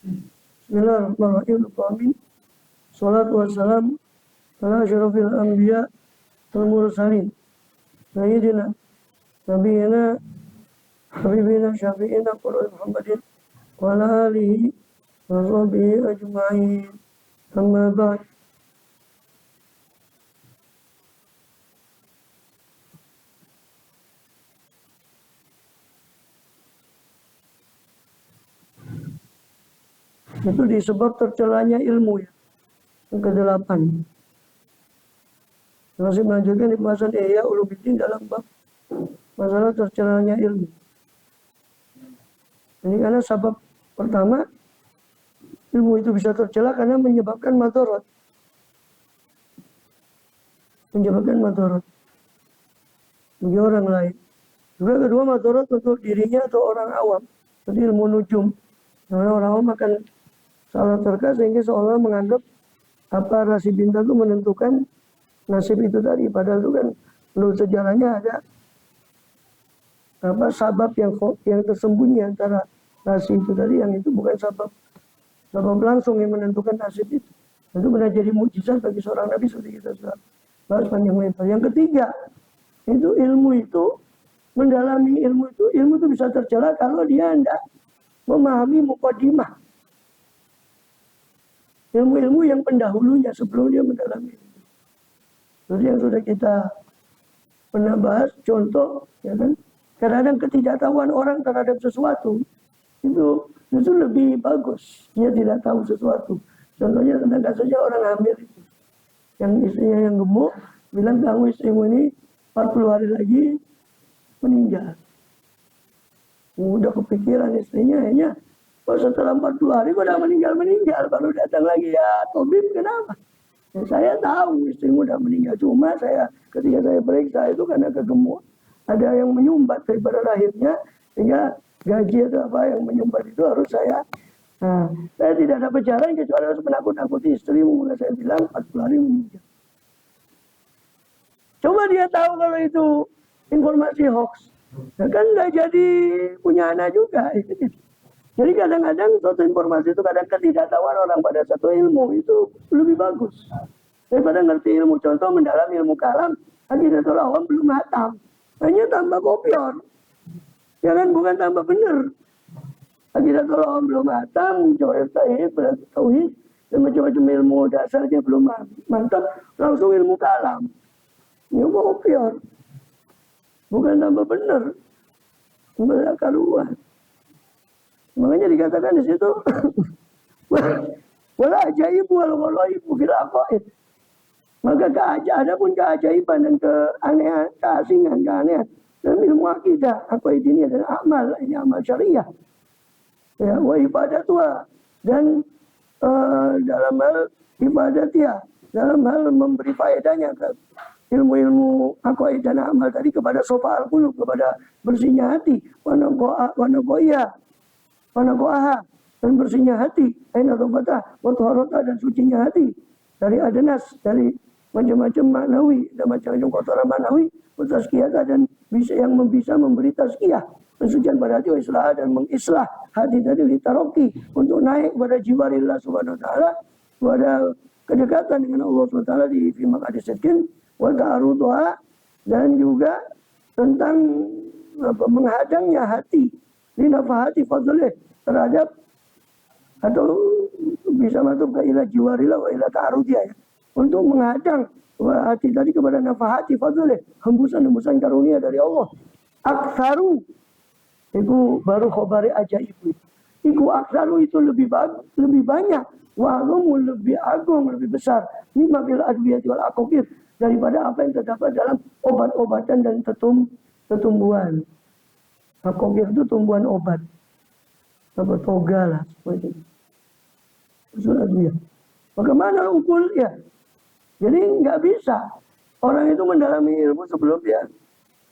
Bismillahirrahmanirrahim. Salatu wassalam ala asyrafil anbiya wal mursalin. Sayyidina nabiyina habibina syafi'ina qurra Muhammadin wa ala alihi wa sahbihi ajma'in. Amma ba'd. Itu disebab tercelanya ilmu ya. Yang ke-8. Masih melanjutkan di pembahasan Ihya Ulumuddin dalam bab masalah tercelanya ilmu. Ini karena sebab pertama, ilmu itu bisa tercela karena menyebabkan madarat. Menyebabkan madarat bagi orang lain. Juga kedua, madarat untuk dirinya atau orang awam. Seperti ilmu nujum. Karena orang awam akan salah terka sehingga seolah menganggap apa rasi bintang itu menentukan nasib itu tadi. Padahal itu kan menurut sejarahnya ada apa sabab yang tersembunyi antara rasi itu tadi, yang itu bukan sabab langsung yang menentukan nasib itu. Itu benar jadi mukjizat bagi seorang nabi seperti kita sudah bahas panjang lebar. Yang ketiga, itu ilmu itu mendalami ilmu itu bisa tercela kalau dia tidak memahami muqaddimah. Ilmu-ilmu yang pendahulunya sebelum dia mendalami. Jadi yang sudah kita pernah bahas, contoh, ya kan, kadang-kadang ketidaktahuan orang terhadap sesuatu itu lebih bagus. Dia tidak tahu sesuatu. Contohnya tentang kasusnya orang hamil itu, yang istrinya yang gemuk bilang, kamu istrimu ini 40 hari lagi meninggal. Udah kepikiran istrinya, hanya setelah 40 hari kok udah meninggal, baru datang lagi, ya Tobib kenapa? Ya, saya tahu istrimu udah meninggal, cuma ketika saya periksa itu karena kegemuk, ada yang menyumbat daripada lahirnya, sehingga gaji atau apa yang menyumbat itu harus saya tidak ada bicara kecuali harus menakut-nakuti istrimu. Saya bilang 40 hari meninggal. Coba dia tahu kalau itu informasi hoax, ya kan nggak jadi punya anak juga. Jadi kadang-kadang suatu informasi itu, kadang ketidaktahuan orang pada satu ilmu itu lebih bagus daripada ngerti ilmu. Contoh mendalam ilmu kalam, Aqidatul Awam belum hatam, hanya tambah kopior, ya kan, bukan tambah benar. Aqidatul Awam belum hatam, tauhid dan macam-macam ilmu dasarnya belum mantap, langsung ilmu kalam, ilmu kopior, bukan tambah benar, tambah karuan. Makanya dikatakan di situ wala ajaib wal ghaibu fil aqaid. Maka ada pun keajaiban dan keanehan, keasingan, keanehan dalam ilmu akidah, aqaid ini adalah amal, ini amal syariah. Ya, wa ibadatnya, dan dalam hal ibadat ya, dalam hal memberi faedahnya ke ilmu-ilmu aqaid dan amal tadi kepada sofa al-qulub, kepada bersihnya hati, wa naqo'aha, dan bersihnya hati, aina taubatah, wa taharatah, dan sucinya hati dari adnas, dari macam-macam maknawi dan macam-macam kotoran maknawi, wa tazkiyah, dan yang bisa memberi tazkiyah, pensucian pada hati, wa islah, dan mengislah hati tadi litaroki, untuk naik pada jiwa lillah subhanahu wa ta'ala, pada kedekatan dengan Allah subhanahu wa ta'ala di firman hadis-hadis, wa ta'aruduha, dan juga tentang menghadangnya hati linafahati fadlih, terhadap, atau bisa masuk ke ila jiwarila wa ila ta'arudiyah, ya, untuk menghadang hati tadi kepada nafahati fadlih, hembusan-hembusan karunia dari Allah. Aksaru itu baru khobari ajaib itu aksaru, itu lebih banyak, wa'alumu, lebih agung, lebih besar, mimma bil adwiyati wal aqaqir, daripada apa yang terdapat dalam obat-obatan dan tumbuhan. Aqaqir itu tumbuhan obat, apa toga lah seperti itu. Bagaimana ukul ya? Jadi nggak bisa orang itu mendalami ilmu sebelum dia,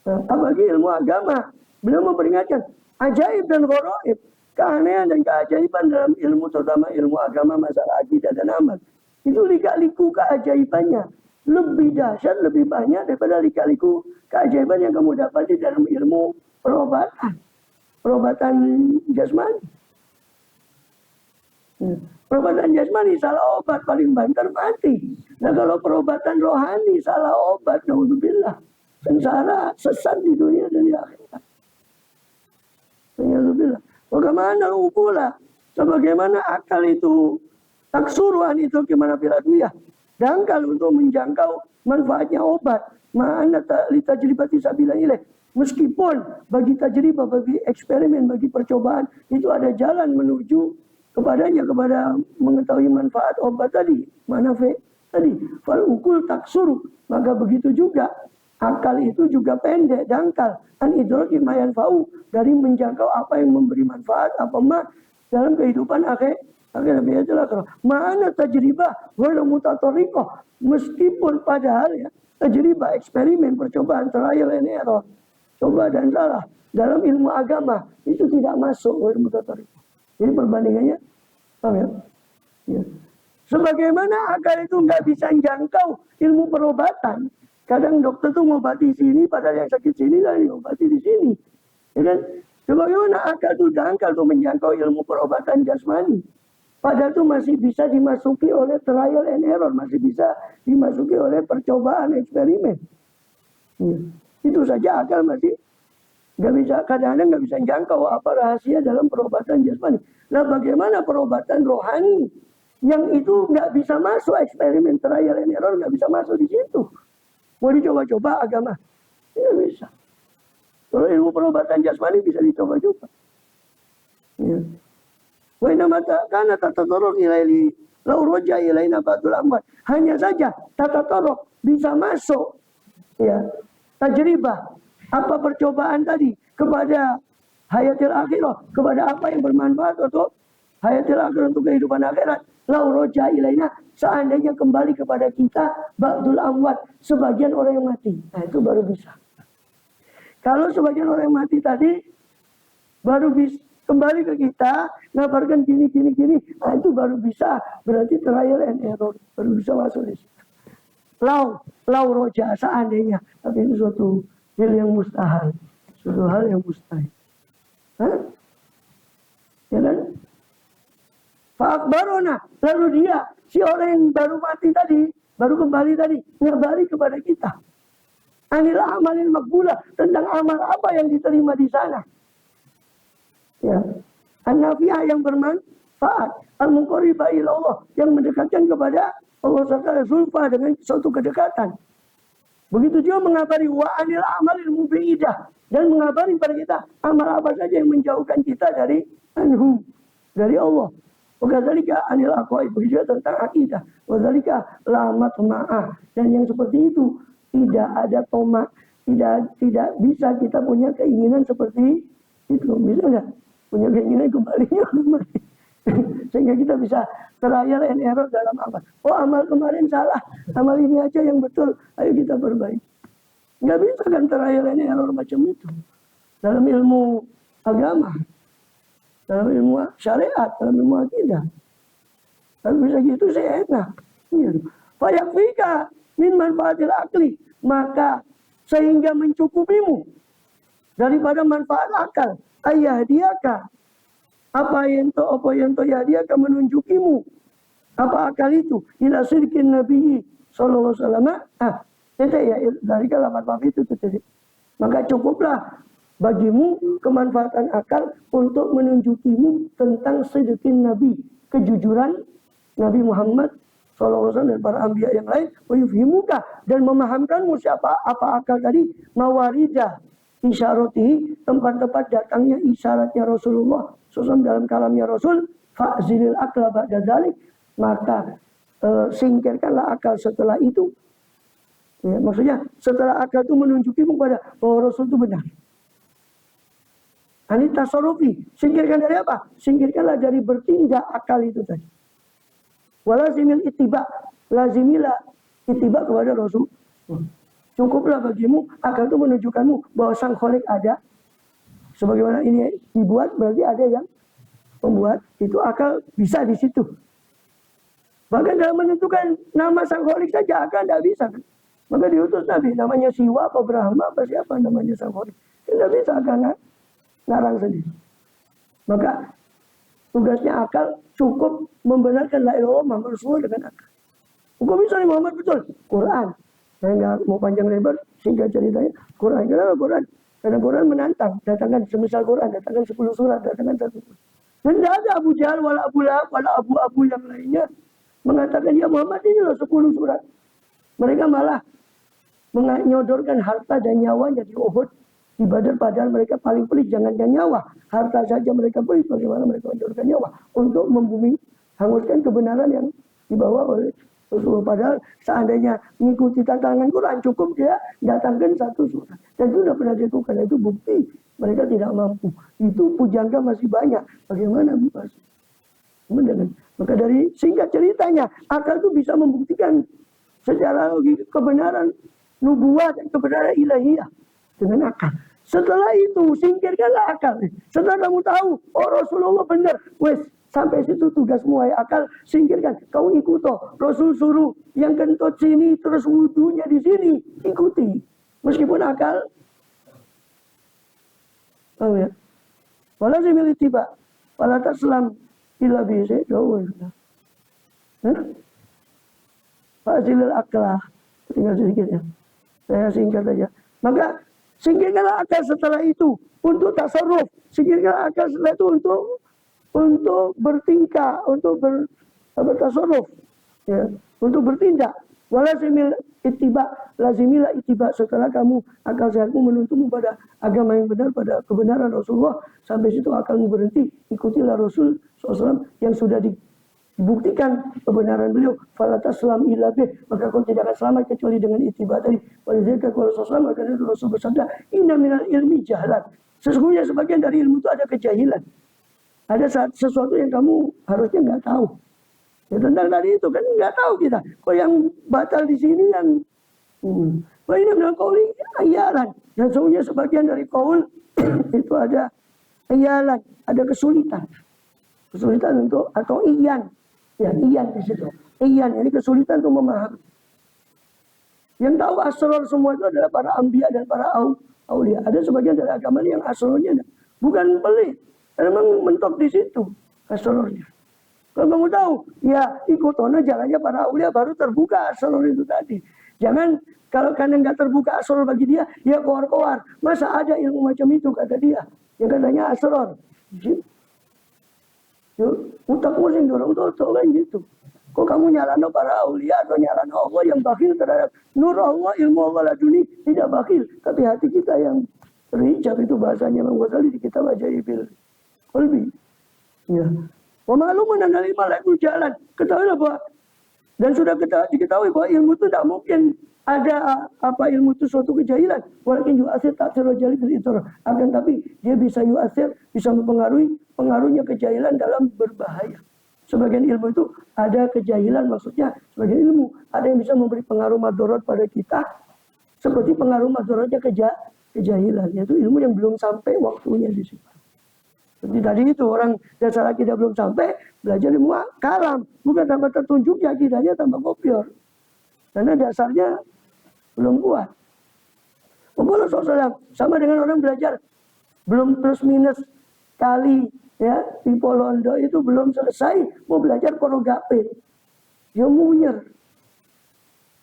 apalagi ilmu agama. Beliau memperingatkan ajaib dan gharaib, keanehan dan keajaiban dalam ilmu, terutama ilmu agama, masalah akidah dan amal. Itu lika-liku keajaibannya lebih dahsyat, lebih banyak daripada lika-liku keajaiban yang kamu dapati dalam ilmu perobatan jasmani. Perobatan jasmani salah obat paling banter mati. Nah kalau perobatan rohani salah obat, naudzubillah, sengsara, sesat di dunia dan di akhirat. Naudzubillah. Bagaimana ukulah? Sebagaimana akal itu taksuruhan itu gimana filadiyah. Dangkal untuk menjangkau manfaatnya obat. Ma'ana litajribati sabila ilaih. Meskipun bagi tajribah, bagi eksperimen, bagi percobaan itu ada jalan menuju kepadanya, kepada mengetahui manfaat obat tadi, manafe tadi. Fal ukul taksuru, maka begitu juga akal itu juga pendek, dangkal. An idraki ma yanfa'u, dari menjangkau apa yang memberi manfaat, apa dalam kehidupan akhir biasalah. Mana tajribah wala mutatoriqah, meskipun padahal ya tajribah, eksperimen, percobaan, trial and error, coba dan salah dalam ilmu agama itu tidak masuk wala mutatoriqah. Jadi perbandingannya, paham ya? Ya. Sebagaimana akal itu nggak bisa jangkau ilmu perobatan. Kadang dokter tuh ngobati sini, padahal yang sakit sini lagi ngobati di sini. Ya kan? Sebagaimana akal itu dangkal tuh menjangkau ilmu perobatan jasmani. Padahal itu masih bisa dimasuki oleh trial and error, masih bisa dimasuki oleh percobaan, eksperimen. Ya. Itu saja akal masih nggak bisa, kadang-kadang nggak bisa jangkau apa rahasia dalam perobatan jasmani. Nah bagaimana perobatan rohani yang itu nggak bisa masuk eksperimen, trial and error, nggak bisa masuk di situ. Mau dicoba-coba agama, tidak bisa. Kalau ilmu perobatan jasmani bisa dicoba-coba. Ya. Wa inna mata kana tatatarrur ilaili lau roja ilaina batul amwat. Hanya saja tatatarrur bisa masuk ya tajribah, apa percobaan tadi kepada hayatil akhirah, kepada apa yang bermanfaat untuk hayatil akhirah, untuk kehidupan akhirat. Lau roja ilaina, seandainya kembali kepada kita ba'dul amwat, sebagian orang yang mati. Nah itu baru bisa. Kalau sebagian orang yang mati tadi baru bisa kembali ke kita, ngabarkan gini, nah itu baru bisa, berarti trial and error, baru bisa masuk di situ. Lau roja, seandainya, tapi itu suatu hal yang mustahil, suatu hal yang mustahil. Hah? Ya kan? Fa'akbarona, lalu dia, si orang yang baru mati tadi, baru kembali tadi, ngabari kepada kita. Anil amalil makbulah, tentang amal apa yang diterima di sana. Ya, an-nafi'ah yang bermanfaat, al-muqarribah ila Allah, yang mendekatkan kepada Allah Subhanahu zulfa dengan suatu kedekatan. Begitu juga mengabari wa anil amalil mubi'idah, dan mengabari pada kita amal apa saja yang menjauhkan kita dari anhu, dari Allah. Wakadzalika anil aqwaid, begitu juga tentang akidah. Wakadzalika la matma'ah, dan yang seperti itu tidak ada tomak, tidak bisa kita punya keinginan seperti itu. Bisa nggak? Punya keinginan kembalinya mati. Sehingga kita bisa trial and error dalam amal. Oh amal kemarin salah, amal ini aja yang betul, ayo kita perbaiki. Nggak bisa kan trial and error macam itu dalam ilmu agama, dalam ilmu syariat, dalam ilmu akidah. Kalau bisa gitu saya enak. Fayakfika min manfaatil akli, maka sehingga mencukupimu daripada manfaat akal. Ayah diaka, apa yang to ya dia akan menunjukimu apa akal itu ila sirkin Nabi sallallahu alaihi wasallam. Itu ya dari kalimat itu tadi. Maka cukuplah bagimu kemanfaatan akal untuk menunjukimu tentang sidqin Nabi, kejujuran Nabi Muhammad sallallahu alaihi wasallam dan para anbiya yang lain, wa yufhimuka, dan memahamkanmu siapa apa akal tadi, mawaridah isyaratihi, tempat-tempat datangnya isyaratnya Rasulullah SAW dalam kalamnya Rasul. Fa'zilil akla ba'da dzalik, maka singkirkanlah akal setelah itu. Ya, maksudnya setelah akal itu menunjukimu pada bahwa Rasul itu benar. Ini tasarrufi, singkirkan dari apa? Singkirkanlah dari bertindak akal itu tadi. Walazimil ittiba, lazimilah ittiba kepada Rasul. Cukuplah bagimu akal itu menunjukkanmu bahwa sang Khalik ada. Sebagaimana ini dibuat, berarti ada yang membuat. Itu akal bisa di situ. Bahkan dalam menentukan nama sang Khalik saja akal tidak bisa. Maka diutus Nabi, namanya Siwa apa Brahma apa siapa namanya sang Khalik. Tidak bisa akal ngarang sendiri. Maka Tugasnya akal cukup membenarkan la ilaha illallah Muhammad Rasulullah dengan akal. Kok bisa nih Muhammad betul? Quran. Saya nggak mau panjang lebar, singkat ceritanya. Quran. Kenapa Quran? Karena Quran menantang. Datangkan semisal Quran, datangkan 10 surat, datangkan 1 surat. Dan tidak ada Abu Jahal, wala Abu Lahab, wala Abu yang lainnya mengatakan, ya Muhammad ini loh 10 surat. Mereka malah menyodorkan harta dan nyawanya di Uhud, di Badar, padahal mereka paling pelit, jangankan nyawa. Harta saja mereka pelit, bagaimana mereka menyodorkan nyawa untuk hanguskan kebenaran yang dibawa oleh Rasulullah. Padahal seandainya mengikuti tantangan Quran, cukup dia datangkan 1 surat. Dan itu sudah pernah dilakukan, itu bukti mereka tidak mampu. Itu pujangga masih banyak. Bagaimana masih? Maka dari singkat ceritanya, akal itu bisa membuktikan secara logika kebenaran nubuat dan kebenaran ilahiyah dengan akal. Setelah itu singkirkanlah akal. Setelah kamu tahu, oh Rasulullah benar, wes sampai situ tugasmu, hai akal, singkirkan. Kau ikut toh, Rasul suruh yang kentut sini terus wudunya di sini, ikuti. Meskipun akal, oh ya, wala simili tiba, wala taslam ila bise, jauh sudah. Fasilil aklah, tinggal sedikit ya. Saya singkat aja. Maka singkirkanlah akal setelah itu untuk tasarruf. Singkirkanlah akal setelah itu untuk bertingkah, untuk bertasarruf, ya, untuk bertindak. Walasimil ittiba, lazimilah ittiba. Setelah kamu akal sehatmu menuntutmu pada agama yang benar, pada kebenaran Rasulullah, sampai situ akalmu berhenti, ikutilah Rasul SAW yang sudah dibuktikan kebenaran beliau. Fala taslam illa bih, maka kau tidak akan selamat kecuali dengan ittiba tadi. Walizalika qala sallallahu alaihi wasallam, Rasul bersabda, inna minal ilmi jahlan. Sesungguhnya sebagian dari ilmu itu ada kejahilan. Ada sesuatu yang kamu harusnya nggak tahu. Ya, tentang tadi itu kan nggak tahu kita. Kok yang batal di sini yang wah ini bilang kauli ayalan. Dan sesungguhnya sebagian dari kaul itu ada ayalan, ada kesulitan. Kesulitan untuk atau iyan. Ya, iyan di situ. Iyan ini kesulitan untuk memahami. Yang tahu asrar semua itu adalah para anbiya dan para aulia. Ada sebagian dari agama yang asrarnya bukan pelit. Memang mentok di situ asrarnya. Kalau kamu tahu, ya ikutono jalannya para aulia baru terbuka asrar itu tadi. Jangan kalau karena nggak terbuka asrar bagi dia, dia koar-koar. Masa ada ilmu macam itu kata dia? Yang katanya asrar. Utak musing dorong toto kan gitu. Kok kamu nyalano para aulia atau nyalano Allah yang bakhil terhadap nur Allah, ilmu Allah laduni, tidak bakhil. Tapi hati kita yang terhijab, itu bahasanya Imam Ghazali di kitab Ajaibil Qalbi. Ya. Wa ma'lumun anna al-ilma jalan. Ketahuilah bahwa dan sudah diketahui bahwa ilmu itu tidak mungkin ada apa ilmu itu suatu kejahilan. Walakin yu'asir ta'sir rajali fil itar. Akan tapi dia bisa yu'asir, bisa mempengaruhi pengaruhnya kejahilan dalam berbahaya. Sebagian ilmu itu ada kejahilan, maksudnya sebagian ilmu ada yang bisa memberi pengaruh madorot pada kita seperti pengaruh madorotnya kejahilan, yaitu ilmu yang belum sampai waktunya di situ. Seperti tadi itu orang dasar akidah belum sampai, belajar ilmu kalam, bukan tambah tertunjuknya akidahnya tambah kopior. Karena dasarnya belum kuat. Rasulullah SAW sama dengan orang belajar belum plus minus kali ya di Polondo itu belum selesai mau belajar porogape. Ya munyer.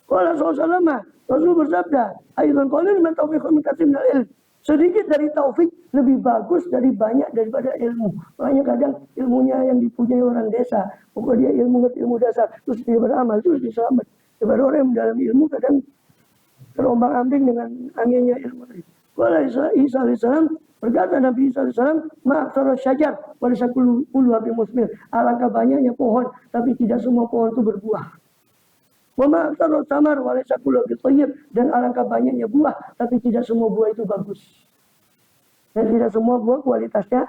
Kalau SAW Rasul bersabda, "Ayyuhal qalil min taufiq min katsir minal ilm." Sedikit dari taufik lebih bagus dari banyak daripada ilmu. Makanya kadang ilmunya yang dipunyai orang desa, pokoknya dia ilmu dasar, terus dia beramal, itu lebih selamat. Daripada orang yang dalam ilmu kadang terombang-ambing dengan anginnya ilmu. Kalau Isa alaihissalam berkata Nabi Isa alaihissalam, "Ma'aksara syajar, walaysa kullu habib musmir." Alangkah banyaknya pohon, tapi tidak semua pohon itu berbuah. Wa ma'aksara samar, walaysa kullu habib thayyib, dan alangkah banyaknya buah, tapi tidak semua buah itu bagus. Dan tidak semua buah kualitasnya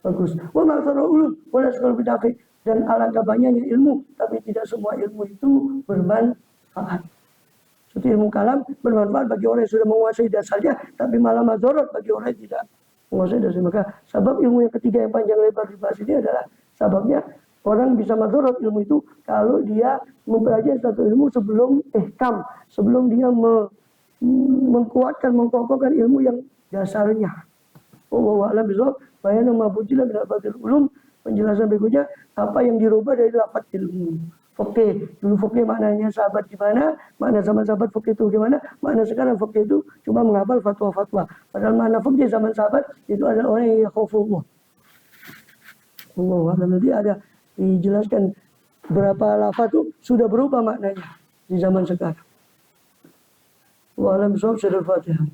bagus. Wa ma'aksara ulum, walaysa kullu bidafi, dan alangkah banyaknya ilmu, tapi tidak semua ilmu itu bermanfaat. Seperti ilmu kalam bermanfaat bagi orang yang sudah menguasai dasarnya, tapi malah mazorot bagi orang yang tidak menguasai dasarnya. Maka sebab ilmu yang ketiga yang panjang lebar dibahas ini adalah sebabnya orang bisa mazorot ilmu itu kalau dia mempelajari satu ilmu sebelum ihkam, sebelum dia mengkuatkan, mengkokohkan ilmu yang dasarnya. Wallahu a'lam bishawab. Bayana ma bujila min al-fadil ulum. penjelasan berikutnya apa yang dirubah dari lafaz ilmu. Fakih, dulu fakih maknanya sahabat gimana, makna zaman sahabat fakih itu gimana, makna sekarang fakih itu cuma menghafal fatwa-fatwa. Padahal makna fakih zaman sahabat itu adalah orang yang yakhafullah. Allah, nanti ada dijelaskan berapa lafaz itu sudah berubah maknanya di zaman sekarang. Wa alam shawab, Fatihah.